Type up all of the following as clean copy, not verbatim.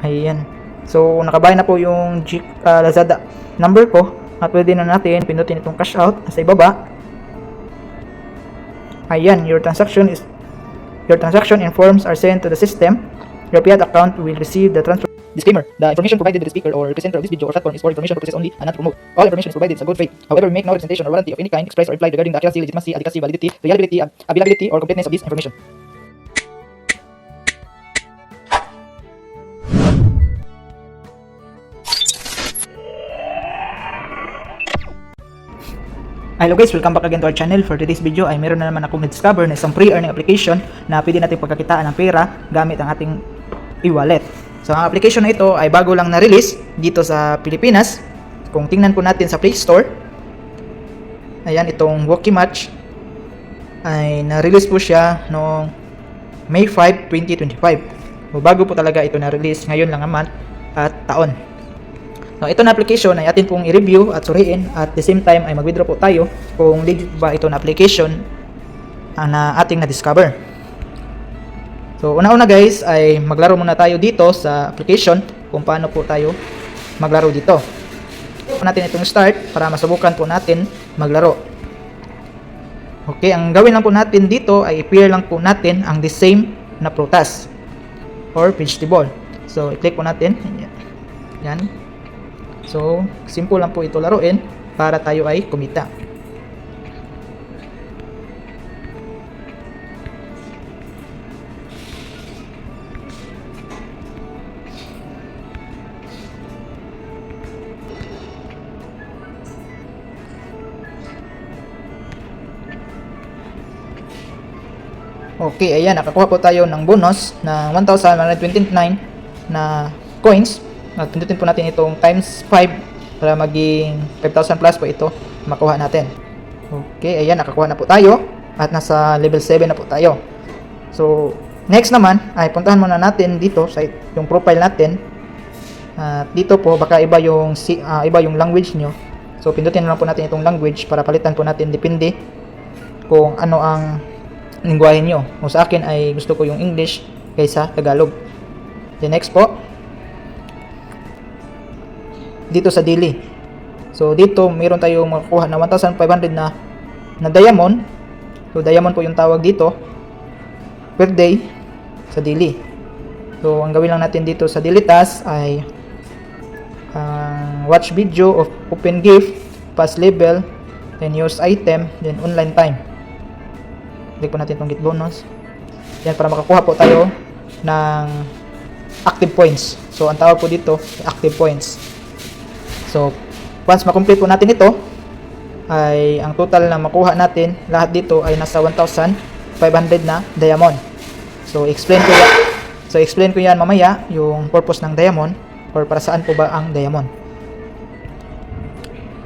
Ayan. So, nakabayad na po yung Lazada number ko. At pwede na natin pindutin itong cash out sa ibaba. Ayan, your transaction and forms are sent to the system. Your Fiat account will receive the transfer. Disclaimer: the information provided by the speaker or presenter of this video or platform is for information purposes only and not to promote. All information is provided in good faith. However, we make no representation or warranty of any kind expressed or implied regarding the accuracy, legitimacy, adequacy, validity, reliability, availability, or completeness of this information. Hello guys, welcome back again to our channel. For today's video ay meron na naman akong na-discover na isang pre-earning application na pwede natin pagkakitaan ng pera gamit ang ating e-wallet. So ang application na ito ay bago lang na-release dito sa Pilipinas. Kung tingnan po natin sa Play Store, ayan, itong Wokimatch ay na-release po siya noong May 5, 2025. So bago po talaga ito na-release, ngayon lang naman at taon. So, ito na application ay atin pong i-review at suriin at the same time ay mag-withdraw po tayo kung legit ba ito na application na ating na-discover. So, una-una guys ay maglaro muna tayo dito sa application kung paano po tayo maglaro dito. Natin itong start para masubukan po natin maglaro. Okay, ang gawin lang po natin dito ay i-pair lang po natin ang the same na prutas or vegetable. So, i-click po natin. Yan. So, simple lang po ito laruin para tayo ay kumita. Okay, ayan, nakakuha po tayo ng bonus ng 1,129 na coins. At pindutin po natin itong times 5 para maging 5,000 plus po ito makuha natin. Okay, ayan, nakakuha na po tayo at nasa level 7 na po tayo. So, next naman ay puntahan muna natin dito sa yung profile natin. At dito po baka iba yung language nyo. So, pindutin na lang po natin itong language para palitan po natin depende kung ano ang lingwahe nyo. Kung sa akin ay gusto ko yung English kaysa Tagalog. The next po, dito sa daily. So dito meron tayong makukuha na 1,500 na diamond. So diamond po yung tawag dito per day sa daily. So ang gawin lang natin dito sa daily task ay watch video of open gift, pass level, then use item, then online time. Click po natin itong get bonus. Yan para makakuha po tayo ng active points. So ang tawag po dito active points. So, once makomplete po natin ito, ay ang total na makuha natin, lahat dito ay nasa 1,500 na diamond. So, explain ko yan mamaya, yung purpose ng diamond, or para saan po ba ang diamond.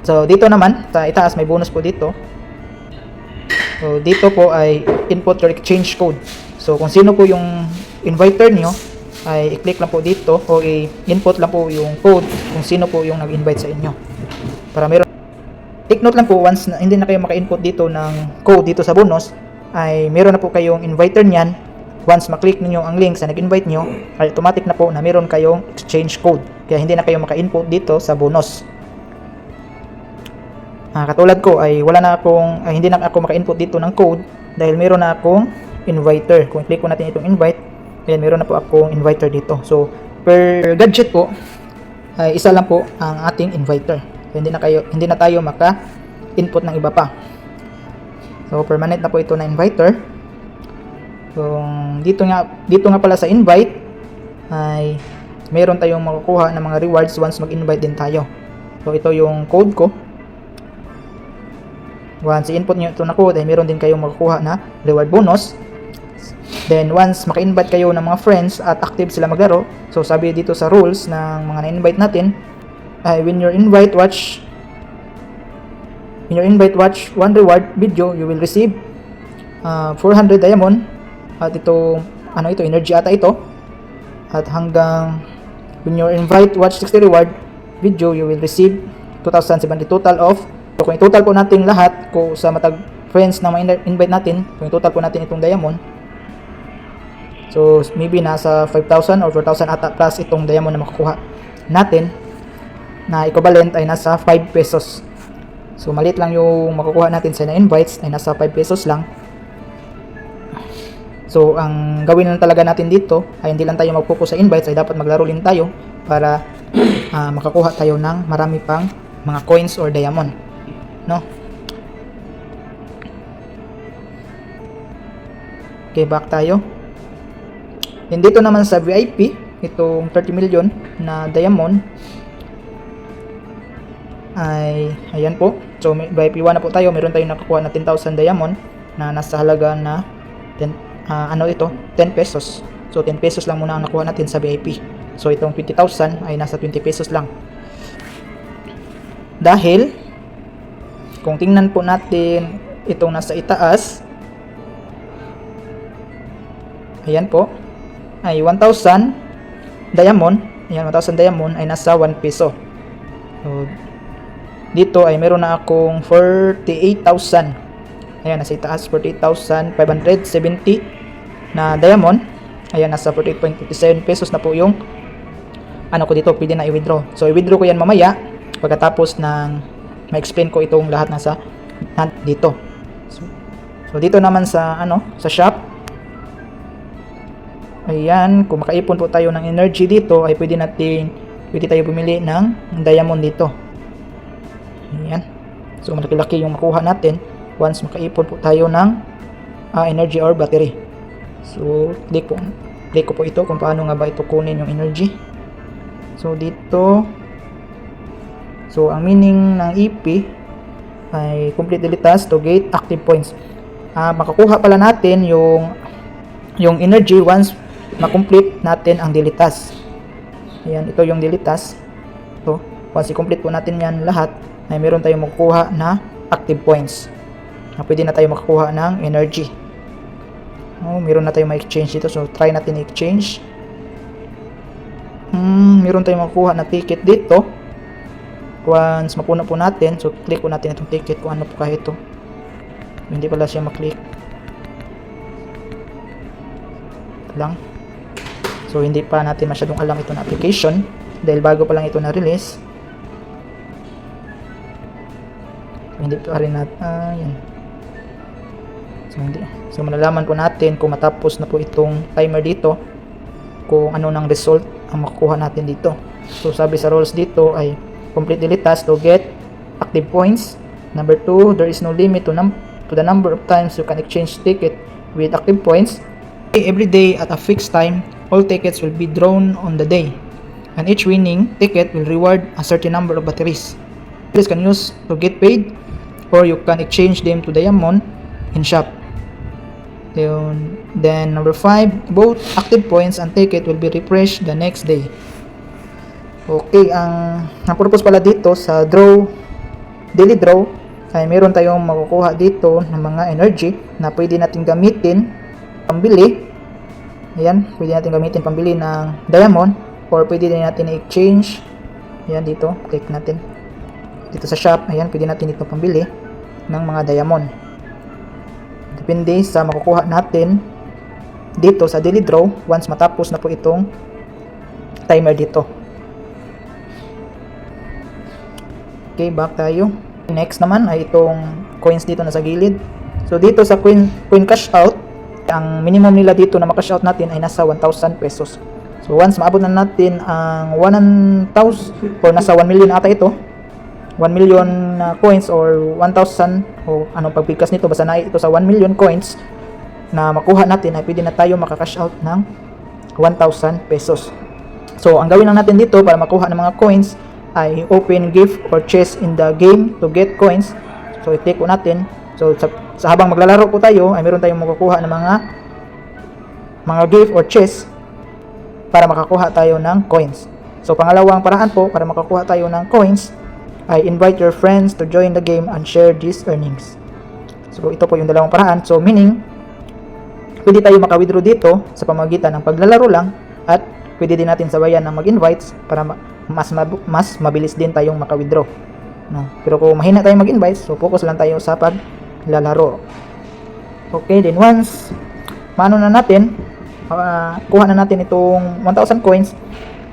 So, dito naman, sa itaas may bonus po dito. So, dito po ay input your exchange code. So, kung sino po yung inviter nyo, ay i-click lang po dito o i-input lang po yung code kung sino po yung nag-invite sa inyo. Para meron, take note lang po, once na hindi na kayo maka-input dito ng code dito sa bonus, ay meron na po kayong inviter niyan. Once maklik niyo ang link sa nag-invite nyo, ay automatic na po na meron kayong exchange code. Kaya hindi na kayo maka-input dito sa bonus. Katulad ko ay hindi na ako maka-input dito ng code dahil meron na akong inviter. Kung i-click ko natin itong invite, ayan, meron na po akong inviter dito. So, per gadget po, ay isa lang po ang ating inviter. So, hindi na tayo maka-input ng iba pa. So, permanent na po ito na inviter. So, dito nga pala sa invite, ay meron tayong makukuha ng mga rewards once mag-invite din tayo. So, ito yung code ko. Once i-input nyo ito na code, ay meron din kayong makukuha na reward bonus. Then once maka-invite kayo ng mga friends at active sila maglaro, so sabi dito sa rules ng mga na-invite natin, when your invite watch one reward video, you will receive 400 diamond. At ito energy ata ito. At hanggang when your invite watch 60 reward video, you will receive 2,070 total of. So kung i-total po natin lahat sa matag friends na ma-invite natin, kung i-total po natin itong diamond, So maybe nasa 5,000 or 4,000 ata plus itong diamond na makukuha natin, na equivalent ay nasa 5 pesos. So maliit lang yung makukuha natin sa na-invites, ay nasa 5 pesos lang. So ang gawin lang talaga natin dito ay hindi lang tayo mag-focus sa invites, ay dapat maglaro din tayo para makakuha tayo ng marami pang mga coins or diamond, no? Okay, back tayo. And dito naman sa VIP, itong 30 million na diamond ay ayan po. So VIP 1 na po tayo, meron tayong nakakuha na 10,000 diamond na nasa halaga na 10 pesos. So 10 pesos lang muna ang nakuha natin sa VIP. So itong 20,000 ay nasa 20 pesos lang. Dahil kung tingnan po natin itong nasa itaas, ayan po, ay 1,000 diamond. Ayan, 1,000 diamond ay nasa 1 peso. So dito ay meron na akong 48,000. Ayan, nasa itaas 48,570 na diamond. Ayan, nasa 48.57 pesos na po yung ano ko dito, pwede na i-withdraw. So i-withdraw ko yan mamaya pagkatapos ng ma-explain ko itong lahat nasa dito. So dito naman sa sa shop, ayan, kung makaipon po tayo ng energy dito ay pwede tayo bumili ng diamond dito. Ayan. So malaki-laki yung makuha natin once makaipon po tayo ng energy or battery. So click ko po ito kung paano nga ba ito kunin yung energy. So dito, so ang meaning ng EP ay complete daily task to get active points. Makakuha pala natin yung energy once ma-complete natin ang daily task. Ayan, ito yung daily task. So once i-complete po natin yan lahat, ay meron tayong makukuha na active points. Pwede na tayo makakuha ng energy. Meron na tayong ma-exchange dito. So try natin i-exchange. Meron tayong makukuha na ticket dito. Once mapuno po natin, so click po natin itong ticket kung ano po kahit ito. Hindi pala siya maklik lang. So hindi pa natin masyadong alam ito na application dahil bago pa lang ito na release. Hindi pa rin natin yan. So malalaman po natin kung matapos na po itong timer dito kung ano ng result ang makukuha natin dito. So sabi sa rules dito ay complete daily task to get active points. Number 2, there is no limit to the number of times you can exchange ticket with active points. Every day at a fixed time, all tickets will be drawn on the day, and each winning ticket will reward a certain number of batteries. This can use to get paid, or you can exchange them to diamond in shop. Then number 5, both active points and ticket will be refreshed the next day. Okay, ang purpose pala dito sa daily draw ay meron tayong makukuha dito ng mga energy na pwede natin gamitin pambili. Ayan, pwede natin gamitin pambili ng diamond, or pwede din natin i-exchange. Ayan, dito, click natin dito sa shop. Ayan, pwede natin ito pambili ng mga diamond. Depende sa makukuha natin dito sa daily draw once matapos na po itong timer dito. Okay, back tayo. Next naman ay itong coins dito na sa gilid. So dito sa coin cash out, ang minimum nila dito na makash out natin ay nasa 1,000 pesos. So once maabot na natin ang 1,000 or nasa 1 million ata ito, 1 million coins or 1,000 o anong pagbigkas nito, basta na ito sa 1 million coins na makuha natin, ay pwede na tayo makakash out ng 1,000 pesos. So ang gawin lang natin dito para makuha ng mga coins ay open gift or chest in the game to get coins. So i-click po natin. So sa habang maglalaro po tayo ay meron tayong makukuha ng mga gift or chest para makakuha tayo ng coins. So pangalawang paraan po para makakuha tayo ng coins ay invite your friends to join the game and share these earnings. So ito po yung dalawang paraan. So meaning pwede tayo maka-withdraw dito sa pamamagitan ng paglalaro lang, at pwede din natin sabayan ng mag-invites para mas mabilis din tayong maka-withdraw. No? Pero kung mahina tayong mag-invites, so focus lang tayo sa paglalaro. Okay, then once maano na natin, kuha na natin itong 1,000 coins,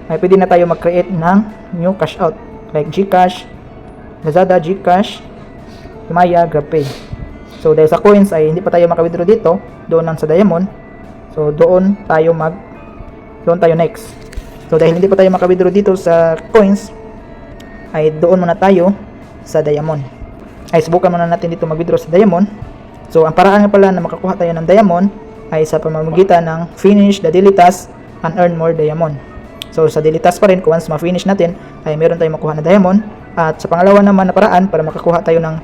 ay pwede na tayo mag-create ng new cash out like GCash, Lazada, GCash, Maya, GrabPay. So dahil sa coins ay hindi pa tayo maka-withdraw dito, doon lang sa Diamond. So doon tayo next. So dahil hindi pa tayo maka-withdraw dito sa coins, ay doon muna tayo sa Diamond. Ay subukan muna natin dito mag-withdraw sa Diamond. So ang paraan nga pala na makakuha tayo ng Diamond ay sa pamamagitan ng finish the daily task and earn more Diamond. So sa daily task pa rin, kung once ma-finish natin ay meron tayong makuha na Diamond. At sa pangalawa naman na paraan para makakuha tayo ng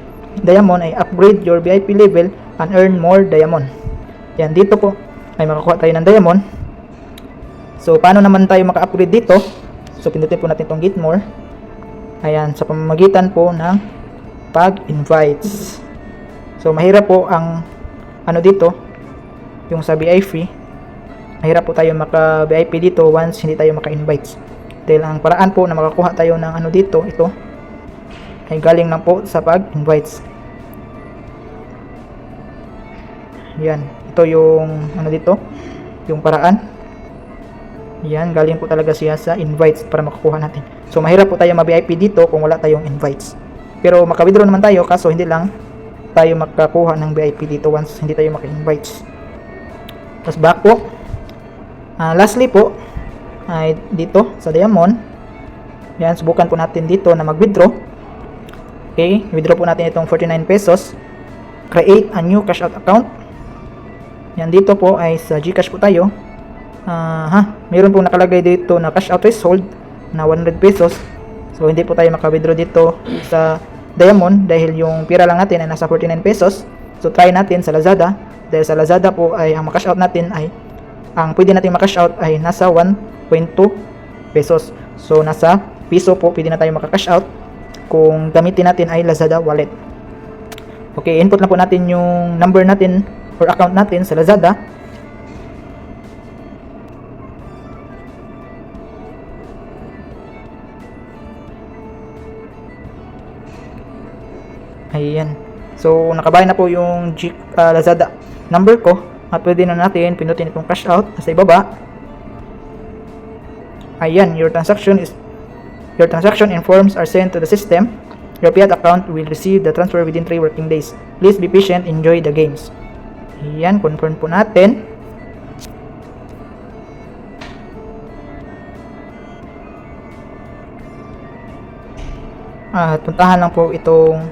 Diamond ay upgrade your VIP level and earn more Diamond. Yan, dito po ay makakuha tayo ng Diamond. So paano naman tayo maka-upgrade dito? So pindutin po natin itong get more. Ayan, sa pamamagitan po ng pag-invites. So mahirap po ang ano dito, yung sa VIP. Mahirap po tayo maka-VIP dito once hindi tayo maka-invites. Dahil ang paraan po na makakuha tayo ng ano dito, ito ay galing lang po sa pag-invites. Yan, ito yung ano dito, yung paraan. Yan, galing po talaga siya sa invites para makakuha natin. So mahirap po tayo ma-VIP dito kung wala tayong invites. Pero maka-withdraw naman tayo, kaso hindi lang tayo makakuha ng VIP dito once hindi tayo maka-invites. Tapos back po. Lastly po ay dito sa Diamond. Yan, subukan po natin dito na mag-withdraw. Okay, withdraw po natin itong 49 pesos. Create a new cash out account. Yan, dito po ay sa GCash po tayo. Mayroon po nakalagay dito na cash out threshold na 100 pesos. So hindi po tayo maka-withdraw dito sa Diamond dahil yung pira lang natin ay nasa 49 pesos. So try natin sa Lazada. Dahil sa Lazada po ay ang makash out natin ay ang pwede natin makash out ay nasa 1.2 pesos. So nasa piso po pwede na tayo maka-cash out kung gamitin natin ay Lazada wallet. Okay, input lang po natin yung number natin or account natin sa Lazada. Ayan. So nakabahay na po yung Lazada number ko at pwede na natin pinutin itong cash out sa ibaba. Ayan, your transaction informs are sent to the system. Your fiat account will receive the transfer within 3 working days. Please be patient, enjoy the games. Ayan, confirm po natin. Puntahan lang po itong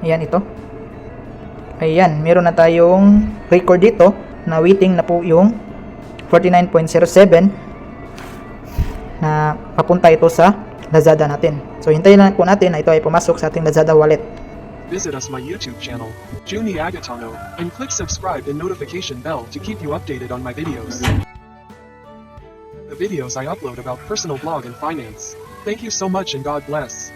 ayan, ito. Ayan, meron na tayong record dito na waiting na po yung 49.07 na papunta ito sa Lazada natin. So hintayin lang po natin na ito ay pumasok sa ating Lazada wallet. Visit us my YouTube channel, Juni Agatano, and click subscribe and notification bell to keep you updated on my videos. The videos I upload about personal blog and finance. Thank you so much and God bless.